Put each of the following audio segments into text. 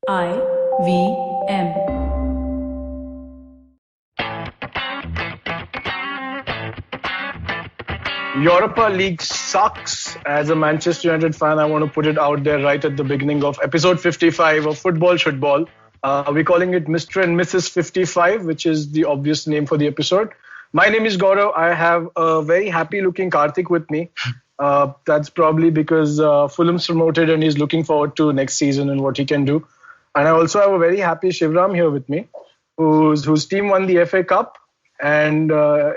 IVM. Europa League sucks. As a Manchester United fan, I want to put it out there right at the beginning of episode 55 of Football Shootball. We're calling it Mr. and Mrs. 55, which is the obvious name for the episode. My name is Gaurav. I have a very happy-looking Karthik with me. That's probably because Fulham's promoted and he's looking forward to next season and what he can do. And I also have a very happy Shivram here with me, whose team won the FA Cup and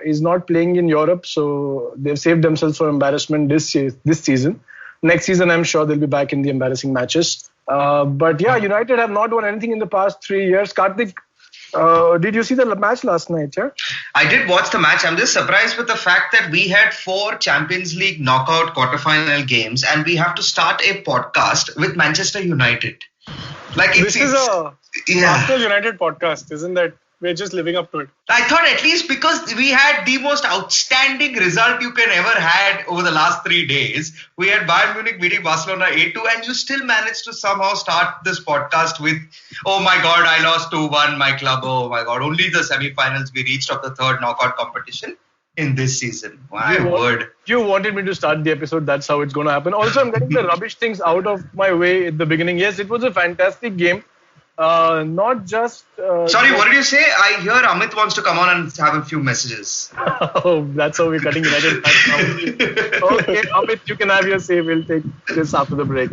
is not playing in Europe. So they've saved themselves from embarrassment this season. Next season, I'm sure they'll be back in the embarrassing matches. But yeah, United have not won anything in the past 3 years. Karthik, did you see the match last night? Yeah, I did watch the match. I'm just surprised with the fact that we had 4 Champions League knockout quarterfinal games and we have to start a podcast with Manchester United. This is a Arsenal United podcast, isn't that? We're just living up to it. I thought at least because we had the most outstanding result you can ever had over the last 3 days. We had Bayern Munich beating Barcelona 8-2 and you still managed to somehow start this podcast with, oh my God, I lost 2-1, my club, oh my God, only the semi-finals we reached of the third knockout competition in this season. You wanted me to start the episode, that's how it's going to happen. Also, I'm getting the rubbish things out of my way at the beginning. Yes, it was a fantastic game. Not just... Sorry, what did you say? I hear Amit wants to come on and have a few messages. Oh, that's how we're cutting United fans now. Okay, Amit, you can have your say. We'll take this after the break.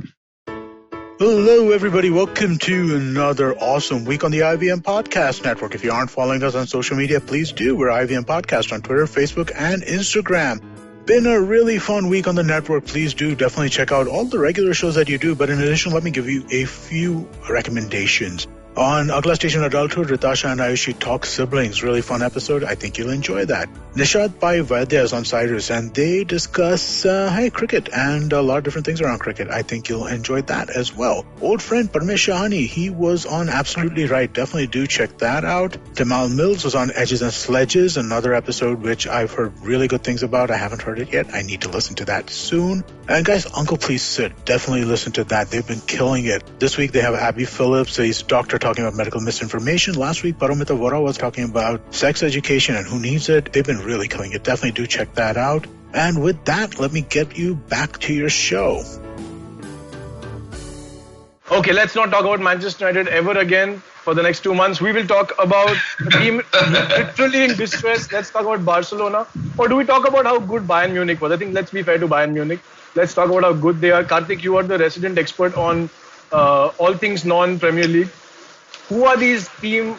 Hello, everybody. Welcome to another awesome week on the IVM Podcast Network. If you aren't following us on social media, please do. We're IVM Podcast on Twitter, Facebook, and Instagram. Been a really fun week on the network. Please do definitely check out all the regular shows that you do. But in addition, let me give you a few recommendations. On Agla Station Adulthood, Ritasha and Ayushi talk siblings. Really fun episode. I think you'll enjoy that. Nishad Pai Vaidya is on Cyrus and they discuss cricket and a lot of different things around cricket. I think you'll enjoy that as well. Old friend Parmesh Shahani, he was on Absolutely Right. Definitely do check that out. Tamal Mills was on Edges and Sledges, another episode which I've heard really good things about. I haven't heard it yet. I need to listen to that soon. And guys, Uncle Please Sit. Definitely listen to that. They've been killing it. This week they have Abby Phillips. He's a doctor talking about medical misinformation. Last week, Paramita Vora was talking about sex education and who needs it. They've been really killing it. Definitely do check that out. And with that, let me get you back to your show. Okay, let's not talk about Manchester United ever again for the next 2 months. We will talk about a team literally in distress. Let's talk about Barcelona. Or do we talk about how good Bayern Munich was? I think let's be fair to Bayern Munich. Let's talk about how good they are. Karthik, you are the resident expert on all things non-Premier League. Who are these teams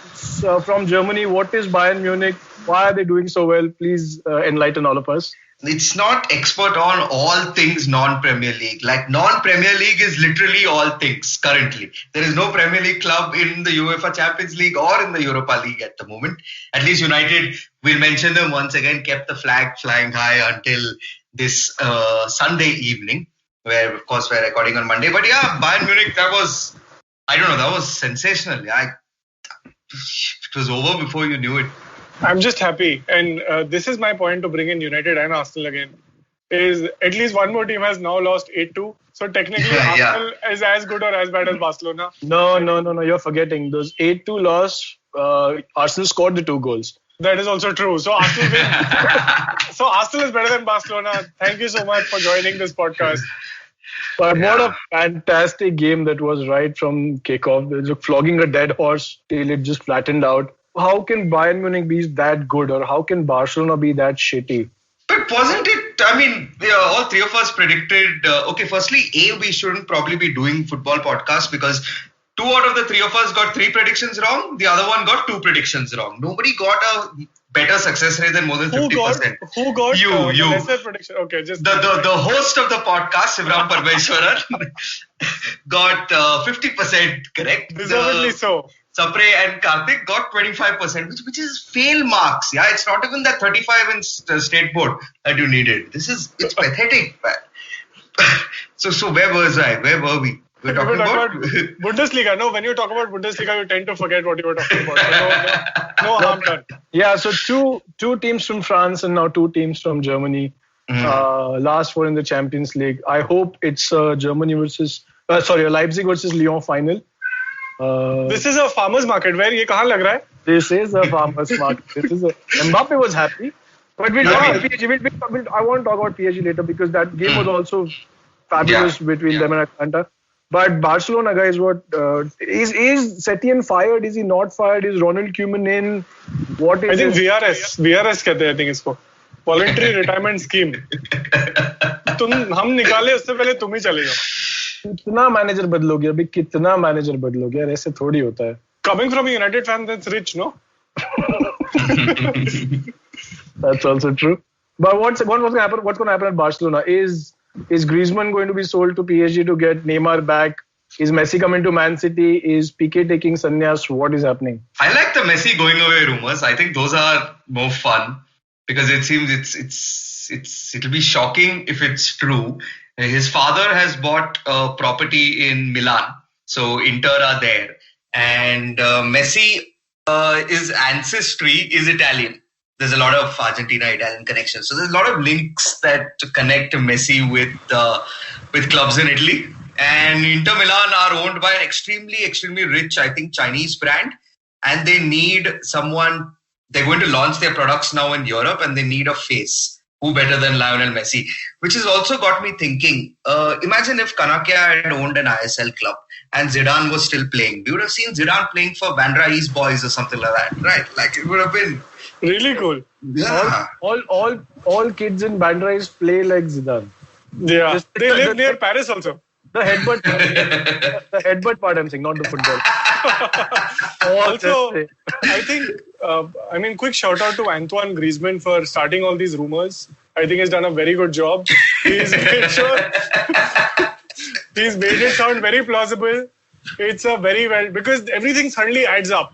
from Germany? What is Bayern Munich? Why are they doing so well? Please enlighten all of us. It's not expert on all things non-Premier League. Like non-Premier League is literally all things currently. There is no Premier League club in the UEFA Champions League or in the Europa League at the moment. At least United, we'll mention them once again, kept the flag flying high until this Sunday evening, where of course we're recording on Monday. But yeah, Bayern Munich, that was sensational. It was over before you knew it. I'm just happy. And this is my point to bring in United and Arsenal again. Is at least one more team has now lost 8-2. So technically Arsenal is as good or as bad as Barcelona. No. You're forgetting. Those 8-2 loss, Arsenal scored the 2 goals. That is also true. So Arsenal win. So Arsenal is better than Barcelona. Thank you so much for joining this podcast. But what a fantastic game that was right from kickoff. They were flogging a dead horse till it just flattened out. How can Bayern Munich be that good or how can Barcelona be that shitty? But wasn't it, all 3 of us predicted, firstly, we shouldn't probably be doing football podcasts because 2 out of the 3 of us got 3 predictions wrong. The other one got 2 predictions wrong. Nobody got a better success rate than more than 50%. Who got you? Lesser prediction? Okay, just the host of the podcast, Shivram Parmeshwaran, got 50% correct. Deservedly so. Sapre and Karthik got 25%, which is fail marks. Yeah, it's not even that 35 in state board that you needed. It's pathetic. So where was I? Where were we? We're talking about Bundesliga. No, when you talk about Bundesliga, you tend to forget what you were talking about. So no harm done. Yeah, so two teams from France and now 2 teams from Germany. Last 4 in the Champions League. I hope it's Leipzig versus Lyon final. This is a farmer's market. Where ये कहाँ लग रहा है? This is a farmer's market. Mbappe was happy. But we'll talk about PSG. I want to talk about PSG later because that game was also fabulous between them and Atlanta. But Barcelona, guys, is Setien fired? Is he not fired? Is Ronald Koeman in? What is? I think VRS कहते हैं I think इसको. Voluntary retirement scheme. हम निकाले उससे पहले तुम ही चले जाओ. कितना मैनेजर बदलोगे अभी? कितना मैनेजर बदलोगे यार? ऐसे थोड़ी होता है. Coming from a United fan, that's rich, no? That's also true. But what's going to happen? What's going to happen at Barcelona? Is Griezmann going to be sold to PSG to get Neymar back? Is Messi coming to Man City? Is Piqué taking sannyas? What is happening? I like the Messi going away rumors. I think those are more fun because it seems it'll be shocking if it's true. His father has bought a property in Milan, so Inter are there, and Messi his ancestry is Italian. There's a lot of Argentina-Italian connections. So there's a lot of links that connect Messi with clubs in Italy. And Inter Milan are owned by an extremely, extremely rich, I think, Chinese brand. And they need someone. They're going to launch their products now in Europe and they need a face. Who better than Lionel Messi? Which has also got me thinking, imagine if Kanakia had owned an ISL club and Zidane was still playing. We would have seen Zidane playing for Van Rijs boys or something like that, right? Like it would have been really cool. Yeah. All kids in Van Rijs play like Zidane. Yeah. They live near Paris also. The headbutt part I'm saying, not the football. Also, I think, quick shout out to Antoine Griezmann for starting all these rumors. I think he's done a very good job. He's made it sound very plausible. It's a very because everything suddenly adds up.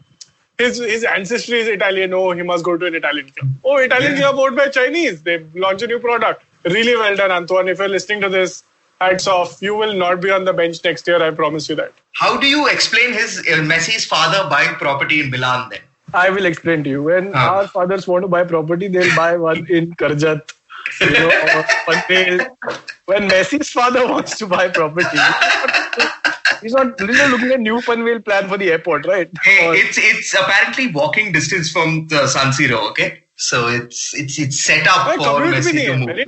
His ancestry is Italian. Oh, he must go to an Italian club. Oh, Italian club owned by Chinese. They launch a new product. Really well done, Antoine. If you're listening to this, hats off. You will not be on the bench next year. I promise you that. How do you explain Messi's father buying property in Milan then? I will explain to you. When our fathers want to buy property, they'll buy one in Karjat. When Messi's father wants to buy property, he's not looking at new Panvel plan for the airport, right? It's apparently walking distance from the San Siro, okay? So it's set up for Messi to move.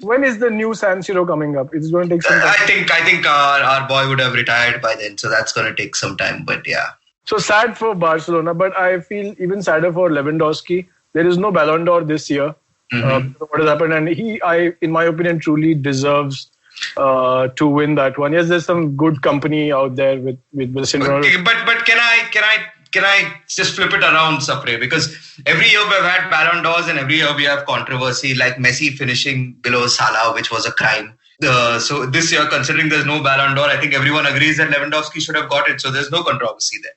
When is the new San Siro coming up? It's going to take some time. I think our boy would have retired by then, so that's going to take some time. But yeah. So sad for Barcelona, but I feel even sadder for Lewandowski. There is no Ballon d'Or this year. What has happened, and he, in my opinion, truly deserves to win that one. Yes, there's some good company out there with Cristiano. But can I just flip it around, Sapre? Because every year we've had Ballon d'Ors and every year we have controversy, like Messi finishing below Salah, which was a crime. So this year, considering there's no Ballon d'Or, I think everyone agrees that Lewandowski should have got it. So there's no controversy there.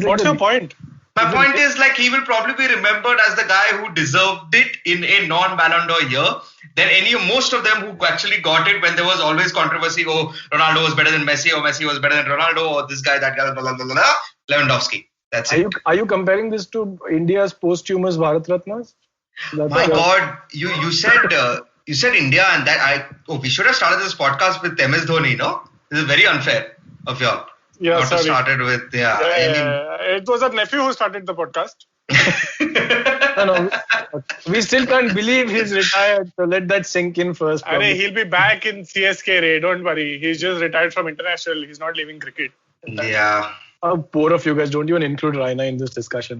What's your point? My point is, like, he will probably be remembered as the guy who deserved it in a non-Ballon d'Or year than most of them who actually got it when there was always controversy. Oh, Ronaldo was better than Messi, or Messi was better than Ronaldo, or this guy, that guy, blah, blah, blah, blah. Lewandowski. That's it. Are you comparing this to India's posthumous Bharat Ratnas? My God, you said India, and that we should have started this podcast with MS Dhoni, no? This is very unfair of you all. Yeah, not started with it was our nephew who started the podcast. No, we still can't believe he's retired. So let that sink in first. He'll be back in CSK, Ray. Don't worry. He's just retired from international. He's not leaving cricket. Yeah. How poor of you guys. Don't even include Raina in this discussion.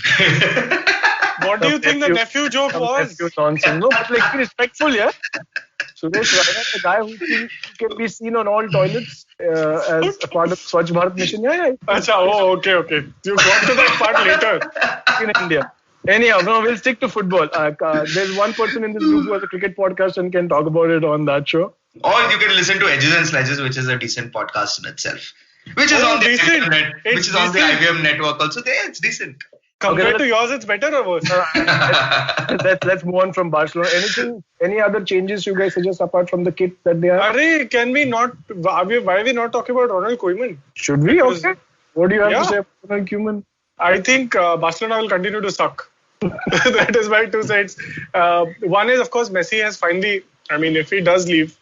What do you think the nephew joke was? Nephew nonsense. No, but be respectful, yeah. Suresh Raina, the guy who can be seen on all toilets as a part of Swachh Bharat mission. Yeah. Okay. You got to that part later. In India. Anyhow, no, we'll stick to football. There's one person in this group who has a cricket podcast and can talk about it on that show. Or you can listen to Edges and Sledges, which is a decent podcast in itself. Which is on the IVM network also. It's decent. Compared to yours, it's better or worse? Let's move on from Barcelona. Any other changes you guys suggest apart from the kit that they have? Can we not? Why are we not talking about Ronald Koeman? Should we? Okay. What do you have to say about Ronald Koeman? I think Barcelona will continue to suck. That is my 2 sides. One is, of course, Messi has finally. If he does leave,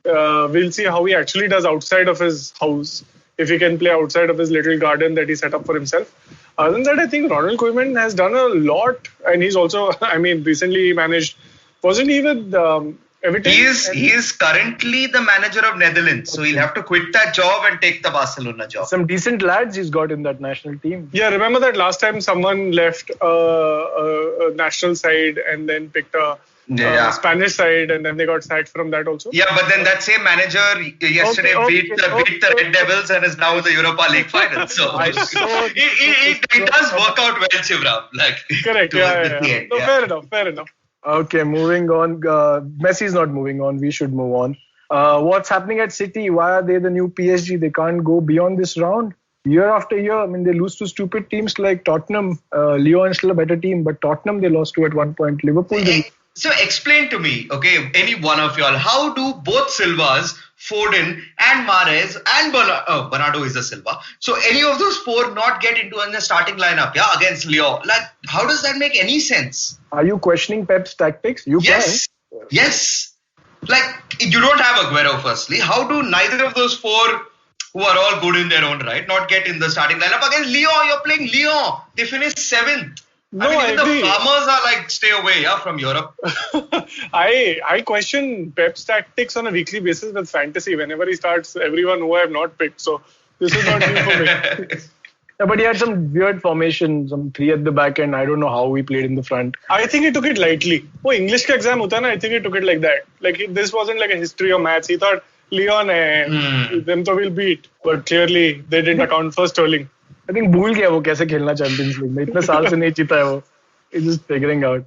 We'll see how he actually does outside of his house, if he can play outside of his little garden that he set up for himself. Other than that, I think Ronald Koeman has done a lot, and he's also, recently he managed, wasn't he with Everton? He is currently the manager of Netherlands, so he'll have to quit that job and take the Barcelona job. Some decent lads he's got in that national team. Yeah, remember that last time someone left a national side and then picked a Spanish side, and then they got sacked from that also. Yeah, but then that same manager yesterday beat the Red Devils and is now in the Europa League final. So it does work out well, Shivram. Correct. Yeah. No, fair enough. Okay, moving on. Messi's not moving on. We should move on. What's happening at City? Why are they the new PSG? They can't go beyond this round. Year after year, they lose to stupid teams like Tottenham. Lyon is still a better team, but Tottenham they lost to at one point. Liverpool. So explain to me, okay, any one of y'all, how do both Silvas, Foden and Mahrez and Bernardo is a Silva, so any of those four not get into the starting lineup, against Lyon? How does that make any sense? Are you questioning Pep's tactics? Yes. You don't have Aguero firstly. How do neither of those four, who are all good in their own right, not get in the starting lineup against Lyon? You're playing Lyon. They finished 7th. No, even the farmers are stay away from Europe. I question Pep's tactics on a weekly basis with fantasy. Whenever he starts, everyone who I have not picked. So this is not new for me. Yeah, but he had some weird formation, some 3 at the back end. I don't know how he played in the front. I think he took it lightly. English ka exam hota na, I think he took it like that. This wasn't like a history or maths. He thought Lyon them to will beat. But clearly they didn't account for Sterling. I think भूल गया वो कैसे खेलना champions league में इतने साल से नहीं जीता है वो. It's just figuring out.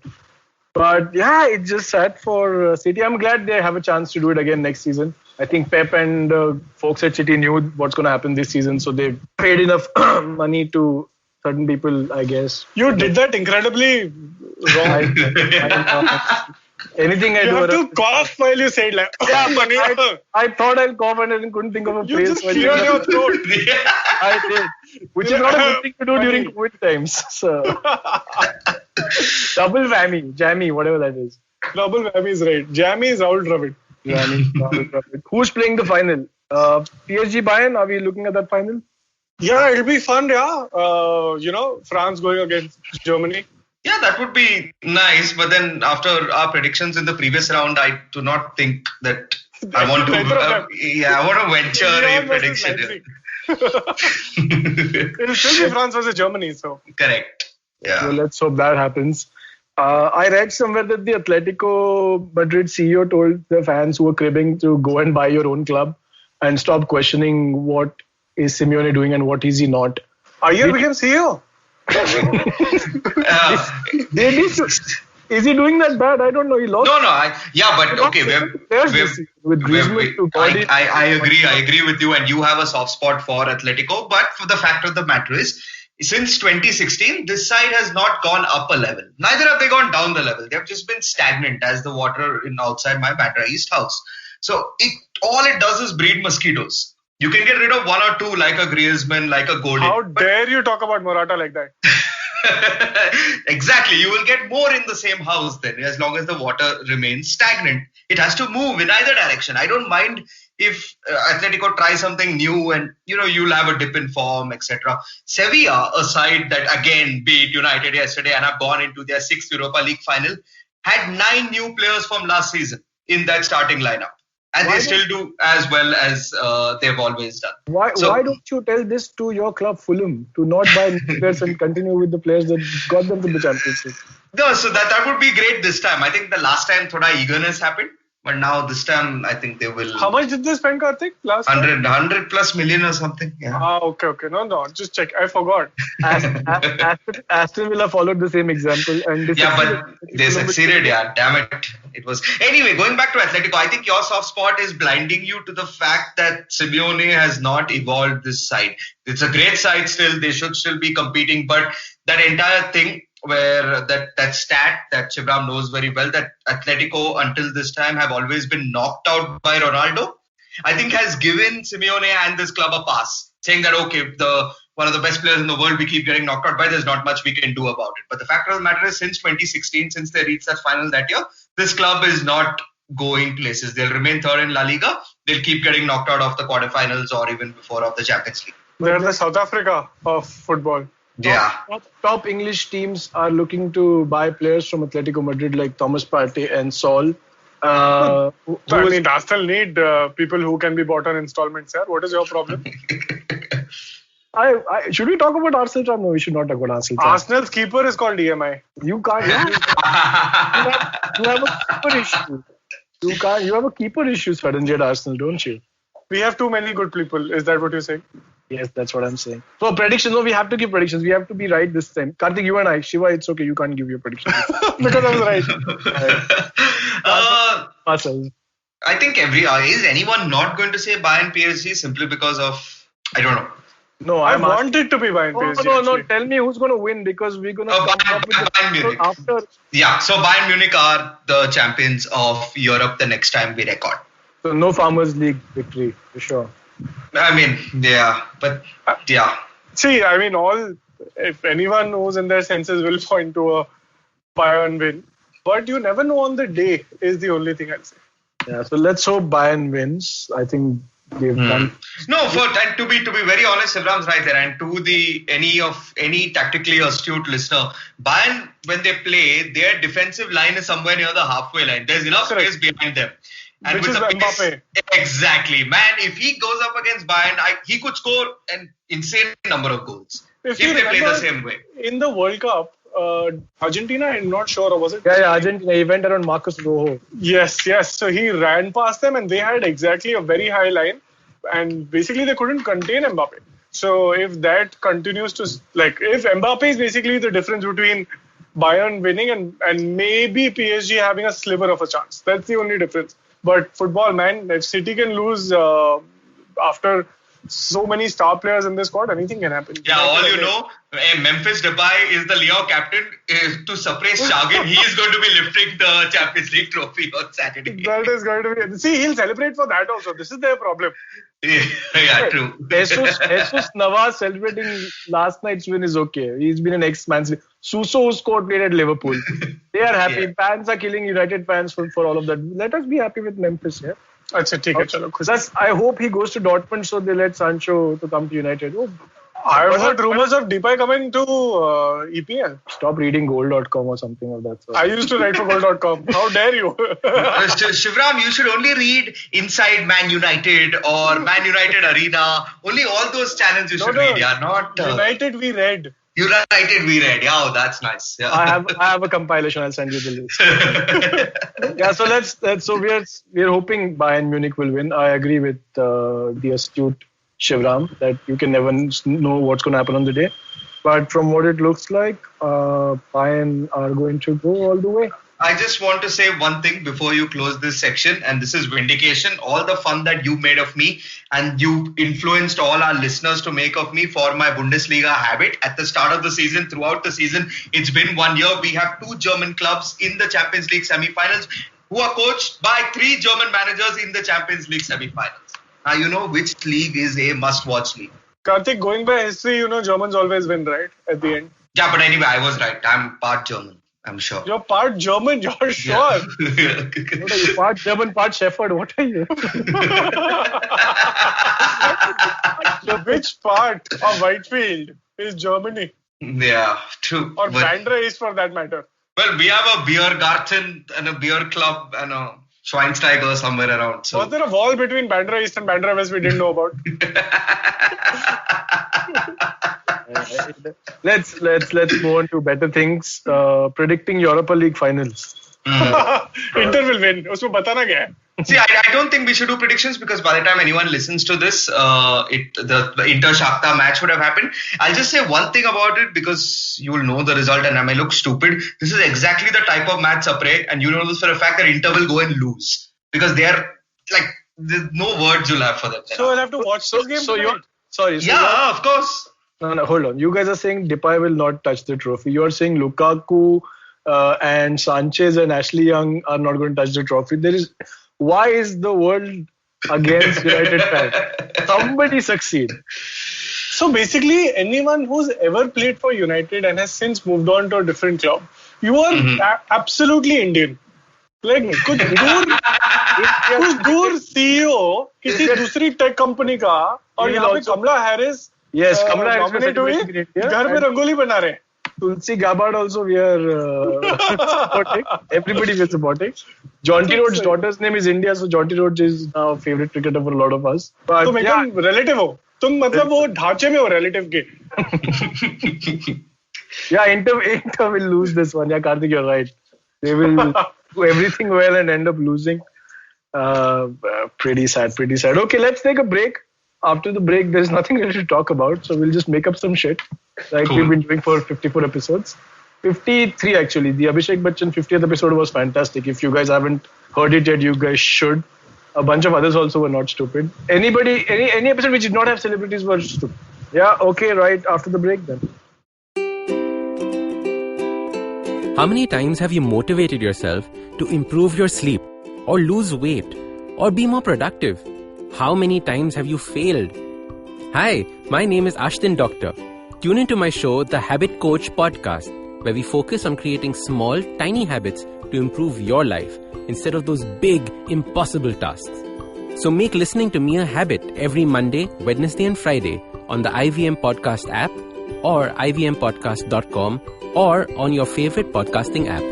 But yeah, it's just sad for City. I'm glad they have a chance to do it again next season. I think Pep and folks at City knew what's going to happen this season, so they paid enough money to certain people, I guess. You did that incredibly wrong. Anything I do. You have to cough while you say it. Money. I thought I'll cough and I couldn't think of a phrase. You just cleared your throat. I did. Which is not a good thing to do during COVID times. So. Double whammy, jammy, whatever that is. Double whammy is right. Jammy is Old Rabbit. Who's playing the final? PSG Bayern, are we looking at that final? Yeah, it'll be fun, France going against Germany. Yeah, that would be nice. But then after our predictions in the previous round, I do not think that I want to. I want to venture a prediction. It'll still be France versus Germany. So correct. Yeah. So let's hope that happens. I read somewhere that the Atletico Madrid CEO told the fans who were cribbing to go and buy your own club and stop questioning what is Simeone doing and what is he not. Ayer became CEO. Is he doing that bad? I don't know. He lost. No. I agree with you, and you have a soft spot for Atletico. But for the fact of the matter is, since 2016, this side has not gone up a level. Neither have they gone down the level. They have just been stagnant as the water in outside my Batra East house. So all it does is breed mosquitoes. You can get rid of one or two, like a Griezmann, like a Godin. How dare you talk about Morata like that? Exactly. You will get more in the same house then, as long as the water remains stagnant. It has to move in either direction. I don't mind if Atletico tries something new and, you'll have a dip in form, etc. Sevilla, a side that again beat United yesterday and have gone into their 6th Europa League final, had 9 new players from last season in that starting lineup. And they still do as well as they've always done. Why don't you tell this to your club, Fulham, to not buy players and continue with the players that got them to the Champions League? No, so that would be great this time. I think the last time thoda eagerness happened. But now this time, I think they will. How much did they spend, Karthik? Last 100 plus million or something. Yeah. Okay. No. Just check. I forgot. Aston Villa followed the same example. And they succeeded. Yeah, damn it. It was. Anyway, going back to Atletico, I think your soft spot is blinding you to the fact that Simeone has not evolved this side. It's a great side still. They should still be competing. But that entire thing, where that stat that Shivram knows very well, that Atletico until this time have always been knocked out by Ronaldo, I think has given Simeone and this club a pass, saying that, okay, one of the best players in the world we keep getting knocked out by, there's not much we can do about it. But the fact of the matter is, since 2016, since they reached that final that year, this club is not going places. They'll remain third in La Liga. They'll keep getting knocked out of the quarterfinals or even before of the Champions League. They're the South Africa of football. Yeah. Top English teams are looking to buy players from Atletico Madrid like Thomas Partey and Saul. Arsenal need people who can be bought on installments. Sir. What is your problem? Should we talk about Arsenal? No, we should not talk about Arsenal. Arsenal's keeper is called EMI. You can't. You have a keeper issue. You have a keeper issue suddenly at Arsenal, don't you? We have too many good people. Is that what you're saying? Yes, that's what I'm saying. So predictions, no, we have to give predictions. We have to be right this time. Karthik, you and I. Shiva, it's okay. You can't give your predictions. Because I was right. I think is anyone not going to say Bayern PSG simply because of, I don't know. No, I want it to be Bayern PSG. No. Tell me who's going to win because we're going to come up with Bayern Munich. After. Yeah, so Bayern Munich are the champions of Europe the next time we record. So no Farmers League victory for sure. I mean, yeah, but yeah. See, I mean, if anyone who's in their senses will point to a Bayern win, but you never know on the day is the only thing I'll say. Yeah, so let's hope Bayern wins. I think they've done. No, and to be very honest, Sivram's right there. And to any tactically astute listener, Bayern when they play, their defensive line is somewhere near the halfway line. There's enough space behind them. And which is Mbappe. Exactly. Man, if he goes up against Bayern, he could score an insane number of goals. If they play the same way. In the World Cup, Argentina, I'm not sure, or was it? Yeah, Argentina. He went around Marcus Rojo. Yes. So he ran past them and they had exactly a very high line. And basically they couldn't contain Mbappe. So if that continues to, if Mbappe is basically the difference between Bayern winning and maybe PSG having a sliver of a chance. That's the only difference. But football, man, if City can lose after so many star players in this squad, anything can happen. Yeah, all you know, Memphis Depay is the Lyon captain. To surprise Shagin, he is going to be lifting the Champions League trophy on Saturday. That is going to be. See, he'll celebrate for that also. This is their problem. Yeah, true. Jesus Navas celebrating last night's win is okay. He's been an ex-Man City. Suso, who scored, played at Liverpool. They are happy. Yeah. Fans are killing United fans for all of that. Let us be happy with Memphis. Yeah. I hope he goes to Dortmund so they let Sancho to come to United. I've heard rumours of Depay coming to EPL. Stop reading goal.com or something of that sort. I used to write for goal.com. How dare you? Shivram, you should only read Inside Man United or Man United Arena. Only all those channels you should read. Yeah, not United we read. United we read. Yeah, that's nice. Yeah. I have a compilation. I'll send you the list. Yeah, so we're hoping Bayern Munich will win. I agree with the astute Shivram that you can never know what's going to happen on the day. But from what it looks like, Bayern are going to go all the way. I just want to say one thing before you close this section, and this is vindication. All the fun that you made of me and you influenced all our listeners to make of me for my Bundesliga habit at the start of the season, throughout the season. It's been 1 year. We have 2 German clubs in the Champions League semi-finals who are coached by 3 German managers in the Champions League semi-finals. Now you know which league is a must-watch league. Karthik, going by history, Germans always win, right? At the end. Yeah, but anyway, I was right. I'm part German. I'm sure. You're part German, you're sure. Yeah. What are you? Part German, part Shepherd. What are you? Which part of Whitefield is Germany? Yeah, true. Or Bandra East for that matter. Well, we have a beer garden and a beer club and a Schweinsteiger somewhere around. So. Was there a wall between Bandra East and Bandra West we didn't know about? Let's move on to better things. Predicting Europa League finals. Inter will win. Usme batana kya hai? See, I don't think we should do predictions because by the time anyone listens to this, the Inter-Shakhtar match would have happened. I'll just say one thing about it because you will know the result and I may look stupid. This is exactly the type of match, Sapre, and you know this for a fact that Inter will go and lose because they are there's no words you'll have for them. So I'll have to watch this game. Of course. No, hold on. You guys are saying Depay will not touch the trophy. You are saying Lukaku and Sanchez and Ashley Young are not going to touch the trophy. Why is the world against United fans? Somebody succeed. So basically, anyone who's ever played for United and has since moved on to a different club, you are absolutely Indian. Like, कुछ दूर कुछ दूर CEO किसी दूसरी tech company का और यहाँ पे कमला हैरिस nominate हुई घर में रंगोली बना रहे हैं. Tulsi Gabbard also we are supporting. Everybody we are supporting. Jonty Rhodes' daughter's name is India, so Jonty Rhodes is now a favorite cricketer for a lot of us. But तुम एकदम relative हो. तुम मतलब वो ढांचे में हो relative के. Yeah, Inter will lose this one. Yeah, Karthik, you're right. They will do everything well and end up losing. Pretty sad. Okay, let's take a break. After the break, there's nothing really to talk about, so we'll just make up some shit like we've been doing for 54 episodes. 53 actually. The Abhishek Bachchan 50th episode was fantastic. If you guys haven't heard it yet, you guys should. A bunch of others also were not stupid. Any episode which did not have celebrities were stupid. Yeah, okay, right. After the break then. How many times have you motivated yourself to improve your sleep or lose weight or be more productive? How many times have you failed? Hi, my name is Ashton Doctor. Tune into my show, The Habit Coach Podcast, where we focus on creating small, tiny habits to improve your life instead of those big, impossible tasks. So make listening to me a habit every Monday, Wednesday and Friday on the IVM Podcast app or ivmpodcast.com or on your favorite podcasting app.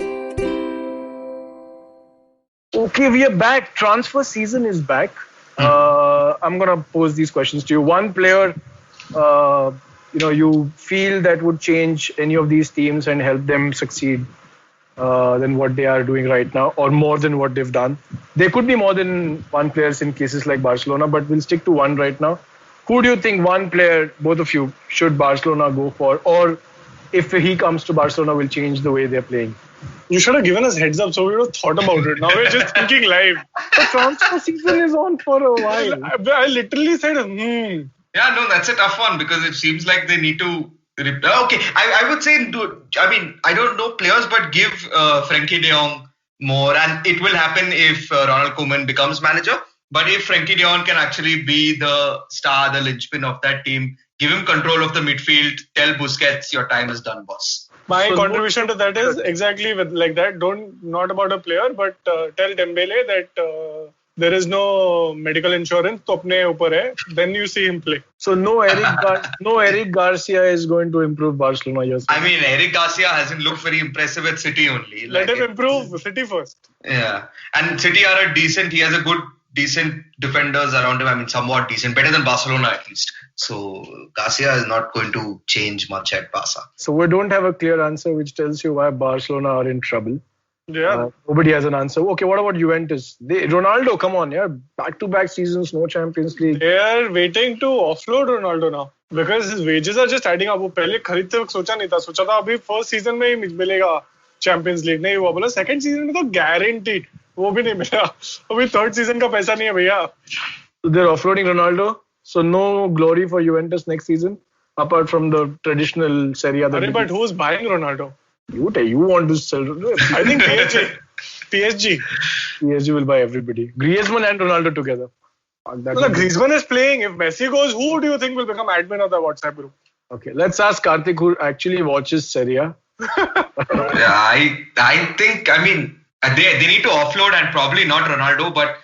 Okay, we are back. Transfer season is back. I'm going to pose these questions to you. One player, you feel that would change any of these teams and help them succeed than what they are doing right now, or more than what they've done. There could be more than one players in cases like Barcelona, but we'll stick to one right now. Who do you think one player, both of you, should Barcelona go for? Or if he comes to Barcelona, will change the way they're playing? You should have given us heads up so we would have thought about it. Now we're just thinking live. The transfer season is on for a while. I literally said, Yeah, no, that's a tough one because it seems like they need to... Okay, I would say, I don't know players, but give Frankie de Jong more. And it will happen if Ronald Koeman becomes manager. But if Frankie de Jong can actually be the star, the linchpin of that team, give him control of the midfield, tell Busquets, your time is done, boss. My contribution to that is exactly like that. Not about a player, but tell Dembele that there is no medical insurance. तो अपने ऊपर है. Then you see him play. So no Eric Garcia is going to improve Barcelona. Yes. I mean, Eric Garcia hasn't looked very impressive at City only. Let him improve City first. Yeah, and City are he has a decent defenders around him. I mean, somewhat decent, better than Barcelona at least. So Garcia is not going to change much at Barca. So we don't have a clear answer which tells you why Barcelona are in trouble. Yeah. Nobody has an answer. Okay, what about Juventus? Ronaldo, come on, yeah. Back-to-back seasons, no Champions League. They are waiting to offload Ronaldo now because his wages are just adding up. वो पहले खरीदते वक्त सोचा नहीं था. सोचा था अभी first season में ही मिलेगा Champions League. नहीं हुआ. बोला second season में तो guaranteed. वो भी नहीं मिला. अभी third season का पैसा नहीं है भैया. So they're offloading Ronaldo. So no glory for Juventus next season, apart from the traditional Serie A. But who's buying Ronaldo? You want to sell? I think PSG. PSG will buy everybody. Griezmann and Ronaldo together. Griezmann is playing. If Messi goes, who do you think will become admin of the WhatsApp group? Okay, let's ask Karthik, who actually watches Serie A. I think, they need to offload and probably not Ronaldo, but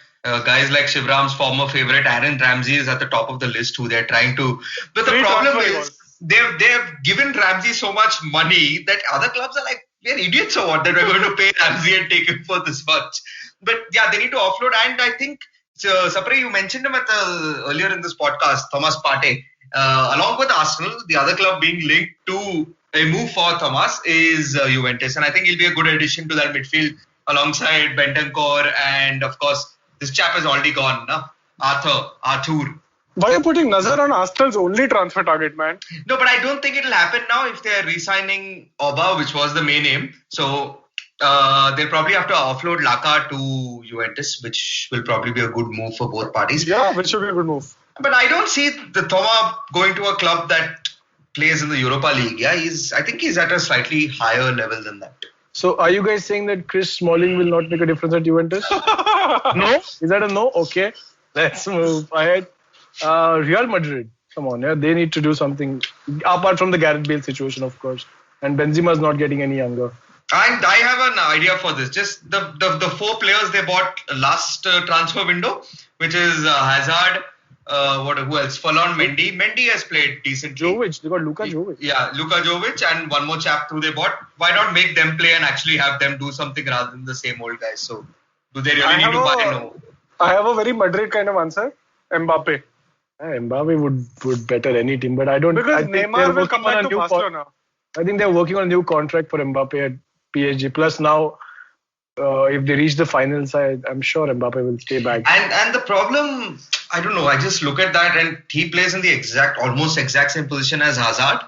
guys like Shivram's former favorite Aaron Ramsey is at the top of the list who they're trying to. But the problem is they've given Ramsey so much money that other clubs are like, we're idiots or what that we're going to pay Ramsey and take him for this much. But yeah, they need to offload. And I think, Sapre, you mentioned him earlier in this podcast, Thomas Partey. Along with Arsenal, the other club being linked to a move for Thomas is Juventus. And I think he'll be a good addition to that midfield alongside Bentancur and of course, this chap is already gone, no? Arthur. Why are you putting Nazar on Arsenal's only transfer target, man? No, but I don't think it'll happen now if they're re-signing Oba, which was the main aim. So they'll probably have to offload Laka to Juventus, which will probably be a good move for both parties. Yeah, which should be a good move. But I don't see the Thoma going to a club that plays in the Europa League. Yeah, I think he's at a slightly higher level than that. So are you guys saying that Chris Smalling will not make a difference at Juventus? No? Is that a no? Okay. Let's move ahead. Real Madrid. Come on, yeah. They need to do something. Apart from the Gareth Bale situation, of course. And Benzema's not getting any younger. I have an idea for this. Just the 4 players they bought last transfer window, which is Hazard, who else? Falon Mendy. Mendy has played decently. Jovic, they got Luka Jovic. Yeah, Luka Jovic and one more chap who they bought. Why not make them play and actually have them do something rather than the same old guys? So, do they really need to buy? No. I have a very Madrid kind of answer. Mbappe. Mbappe would better any team, but I don't. Because Neymar will come back to Barcelona. I think they're working on a new contract for Mbappe at PSG. Plus now, if they reach the finals, I'm sure Mbappe will stay back. And the problem, I don't know. I just look at that and he plays in the almost exact same position as Hazard.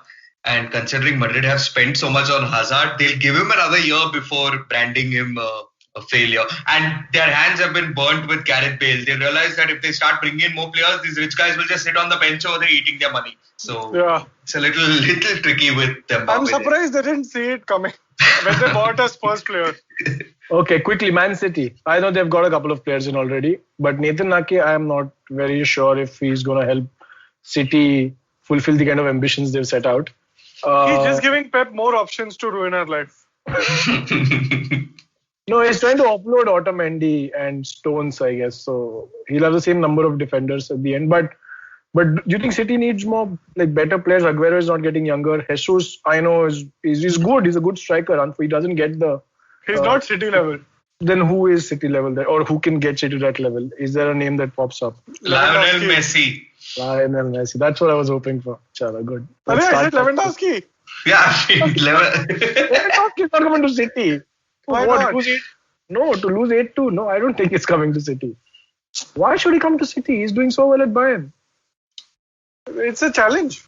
And considering Madrid have spent so much on Hazard, they'll give him another year before branding him a failure. And their hands have been burnt with Gareth Bale. They realize that if they start bringing in more players, these rich guys will just sit on the bench over there eating their money. So it's a little tricky with them. I'm surprised they didn't see it coming when they bought a Spurs player. Okay, quickly, Man City. I know they've got a couple of players in already, but Nathan Ake, I am not very sure if he's going to help City fulfill the kind of ambitions they've set out. He's just giving Pep more options to ruin our life. No, he's trying to offload Otamendi and Stones, I guess. So he'll have the same number of defenders at the end. But do you think City needs more better players? Aguero is not getting younger. Jesus, I know, is good. He's a good striker. He doesn't get the... He's not City level. Then who is City level there? Or who can get City to that level? Is there a name that pops up? Lionel Messi. That's what I was hoping for. Chala, good. I said Lewandowski. Yeah, Lewandowski is not coming to City. Why not? No, to lose 8-2. No, I don't think he's coming to City. Why should he come to City? He's doing so well at Bayern. It's a challenge.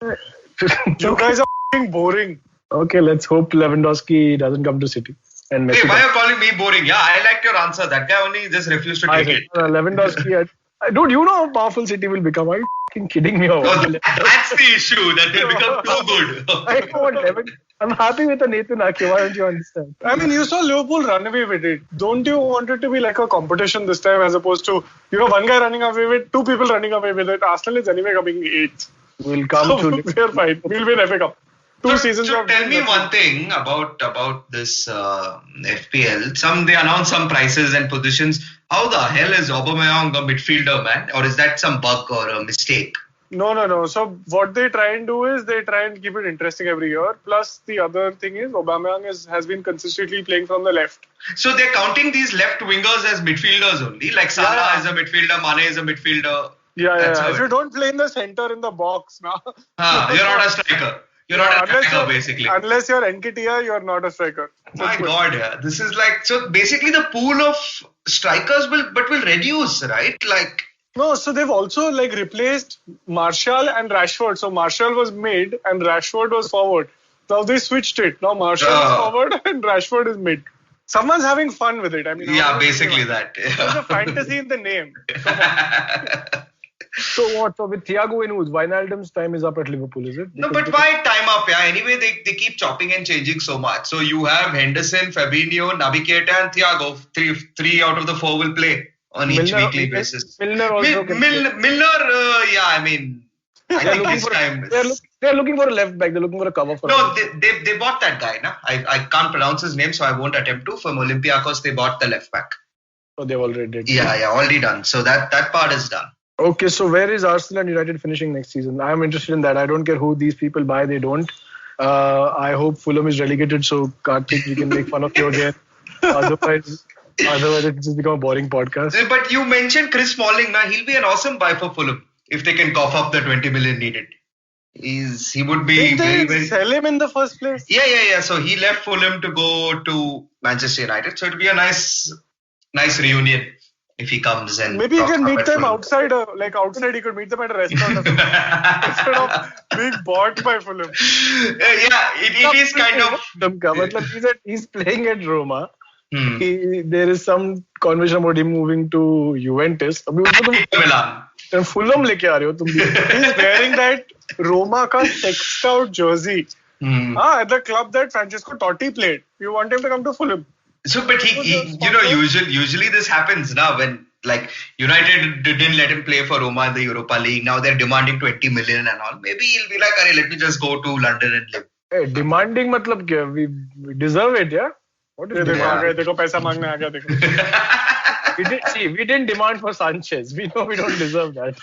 You guys are boring. Okay, let's hope Lewandowski doesn't come to City. And Messi. Hey, why are you calling me boring? Yeah, I liked your answer. That guy only just refused to take it. Lewandowski. Dude, you know how powerful City will become. Are you fucking kidding me? That's the issue, that they'll become too good. I know what I'm happy with the Nathan Ake. Why don't you understand? I mean, you saw Liverpool run away with it. Don't you want it to be like a competition this time as opposed to, one guy running away with it, 2 people running away with it. Arsenal is anyway coming 8th. We'll come to we're fine. We'll win FA Cup. 2 seasons. So tell me one thing about this FPL. They announce some prices and positions. How the hell is Aubameyang a midfielder, man? Or is that some bug or a mistake? No. So what they try and do is they try and keep it interesting every year. Plus the other thing is Aubameyang has been consistently playing from the left. So they're counting these left wingers as midfielders only? Like Salah is a midfielder, Mane is a midfielder. Yeah. If you don't play in the center in the box now. You're not a striker. You're not a striker, basically. Unless you're Nketiah, you're not a striker. My God, yeah. This is so basically the pool of strikers will reduce, right? No, so they've also replaced Martial and Rashford. So Martial was mid and Rashford was forward. Now they switched it. Now Martial is forward and Rashford is mid. Someone's having fun with it. I mean, basically that. There's a fantasy in the name. Come on. So what? So with Thiago in who's Wijnaldum's time is up at Liverpool, is it? No, but why time up? Yeah. Anyway, they keep chopping and changing so much. So you have Henderson, Fabinho, Naby Keita and Thiago. Three out of the 4 will play on each weekly basis. Milner also I think his time. They're looking for a left back. They're looking for a cover for. No, they bought that guy. Na? I can't pronounce his name, so I won't attempt to. From Olympiacos, they bought the left back. Oh, they've already did. Yeah, already done. So that part is done. Okay, so where is Arsenal and United finishing next season? I'm interested in that. I don't care who these people buy, they don't. I hope Fulham is relegated so Karthik, we can make fun of you again. Otherwise it just become a boring podcast. But you mentioned Chris Smalling. Now he'll be an awesome buy for Fulham if they can cough up the 20 million needed. He would be Didn't they sell him in the first place? Yeah. So he left Fulham to go to Manchester United. So it'll be a nice reunion. If he comes and maybe you can meet them outside, outside you could meet them at a restaurant instead of being bought by Fulham. It is kind of. He's playing at Roma. There is some conversation about him moving to Juventus. Milan. Fulham leke aa rahe ho tum. He's wearing that Roma ka sexed out jersey. At the club that Francesco Totti played. You want him to come to Fulham. So, but usually this happens now when United didn't let him play for Roma in the Europa League. Now they're demanding 20 million and all. Maybe he'll be like, let me just go to London and live. Hey, demanding matlab kya? We deserve it, yeah? What is demanding? देखो पैसा मांगने आ गया देखो. We didn't demand for Sanchez. We know we don't deserve that.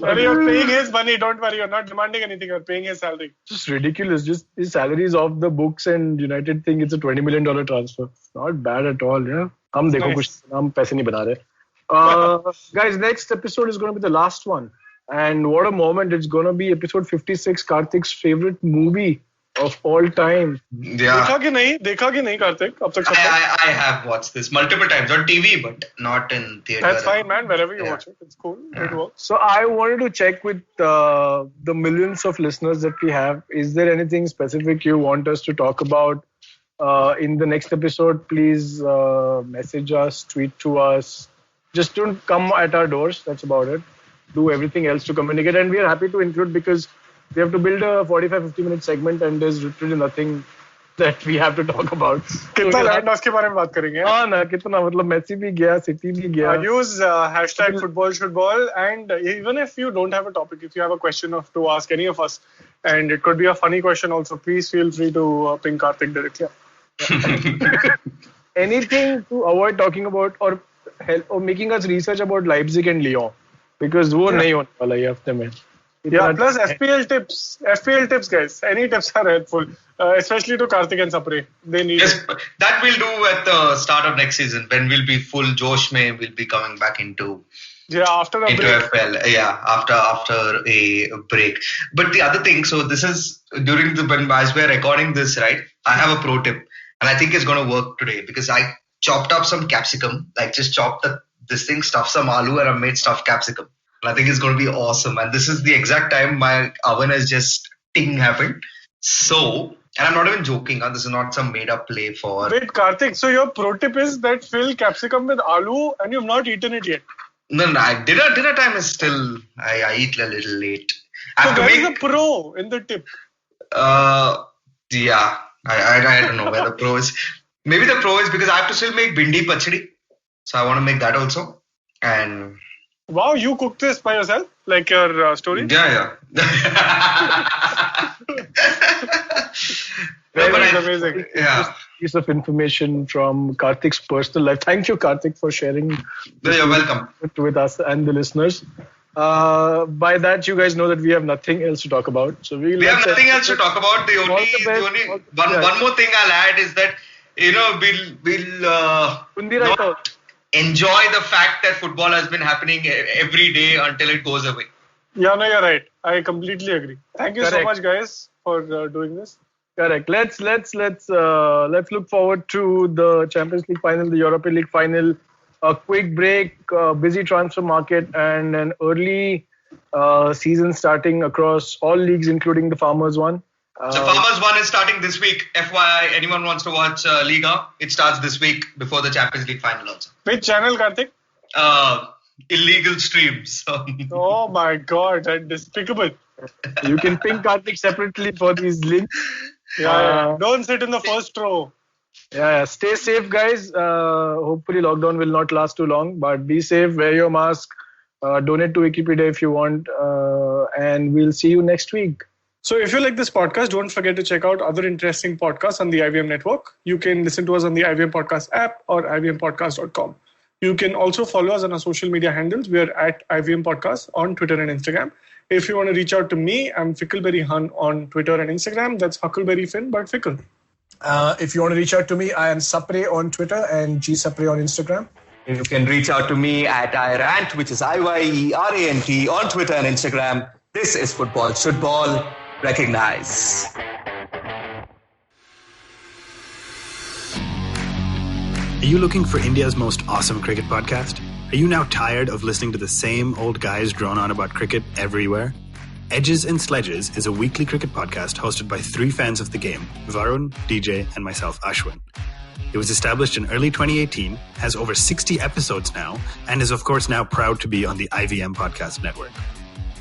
Sorry, you're paying his money. Don't worry, you're not demanding anything. You're paying his salary. Just ridiculous. Just his salary is off the books, and United think it's a $20 million transfer. Not bad at all, yeah. हम देखो कुछ हम पैसे नहीं बना रहे. Guys, next episode is going to be the last one. And what a moment. It's going to be episode 56, Karthik's favorite movie of all time. Yeah. देखा कि नहीं Karthik? अब तक I have watched this multiple times on TV, but not in theater. That's fine, man. Wherever you watch it, it's cool. It works. So I wanted to check with the millions of listeners that we have. Is there anything specific you want us to talk about in the next episode? Please message us, tweet to us. Just don't come at our doors. That's about it. Do everything else to communicate. And we are happy to include because we have to build a 45-50 minute segment and there's literally nothing that we have to talk about. कितना land उसके बारे में बात करेंगे? हाँ ना कितना मतलब मेसी भी गया, सिटी भी गया. Use hashtag football shootball, and even if you don't have a topic, if you have a question to ask any of us, and it could be a funny question also, please feel free to ping Karthik directly. Anything to avoid talking about or making us research about Leipzig and Lyon. Because वो नहीं होने वाला ये हफ्ते में. Yeah, plus FPL tips, guys. Any tips are helpful, especially to Karthik and Sapre. They need. Yes, that we'll do at the start of next season when we'll be full Josh May. We'll be coming back into after a break. FPL. Yeah, after a break. But the other thing, so this is during as we're recording this, right? I have a pro tip, and I think it's going to work today because I chopped up some capsicum, like just chopped this thing, stuffed some aloo, and I made stuffed capsicum. I think it's going to be awesome. And this is the exact time my oven has just happened. So, and I'm not even joking. This is not some made up play for... Wait, Karthik, so your pro tip is that fill capsicum with aloo and you've not eaten it yet? No, dinner time is still... I eat a little late. So there is a pro in the tip. Yeah. I don't know where the pro is. Maybe the pro is because I have to still make bindi pachdi. So I want to make that also. And... Wow, you cooked this by yourself? Like your story? Yeah. Amazing. Yeah. Piece of information from Karthik's personal life. Thank you, Karthik, for sharing. You're welcome. With us and the listeners. By that, you guys know that we have nothing else to talk about. So we have nothing else to talk about. The only one more thing I'll add is that we'll enjoy the fact that football has been happening every day until it goes away. Yeah, no, you're right. I completely agree. Thank you so much, guys, for doing this. Correct. Let's look forward to the Champions League final, the Europa League final, a quick break, busy transfer market, and an early season starting across all leagues, including the Farmers one. So Farmers 1 is starting this week. FYI, anyone wants to watch Liga, it starts this week before the Champions League final also. Which channel, Karthik? Illegal streams. Oh my God, that's despicable. You can ping Karthik separately for these links. Yeah. Don't sit in the first row. Yeah. Stay safe, guys. Hopefully lockdown will not last too long, but be safe, wear your mask, donate to Wikipedia if you want, and we'll see you next week. So if you like this podcast, don't forget to check out other interesting podcasts on the IVM network. You can listen to us on the IVM Podcast app or ivmpodcast.com. You can also follow us on our social media handles. We are at IVM Podcast on Twitter and Instagram. If you want to reach out to me, I'm Fickleberry Hun on Twitter and Instagram. That's Huckleberry Finn, but Fickle. If you want to reach out to me, I am Sapre on Twitter and G Sapre on Instagram. You can reach out to me at iRant, which is IYERANT on Twitter and Instagram. This is Football Shootball. Recognize. Are you looking for India's most awesome cricket podcast? Are you now tired of listening to the same old guys drone on about cricket everywhere? Edges and Sledges is a weekly cricket podcast hosted by 3 fans of the game, Varun, DJ, and myself, Ashwin. It was established in early 2018, has over 60 episodes now, and is of course now proud to be on the IVM Podcast Network.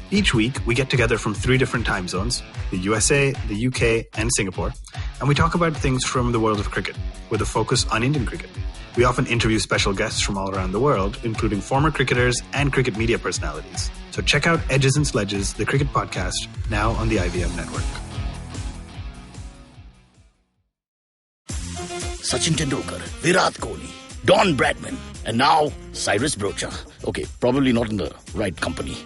Each week, we get together from 3 different time zones, the USA, the UK, and Singapore, and we talk about things from the world of cricket, with a focus on Indian cricket. We often interview special guests from all around the world, including former cricketers and cricket media personalities. So check out Edges and Sledges, the cricket podcast, now on the IVM network. Sachin Tendulkar, Virat Kohli, Don Bradman, and now Cyrus Brocha. Okay, probably not in the right company.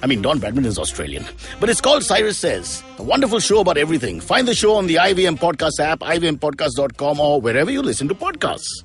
I mean, Don Bradman is Australian. But it's called Cyrus Says, a wonderful show about everything. Find the show on the IVM Podcast app, ivmpodcast.com, or wherever you listen to podcasts.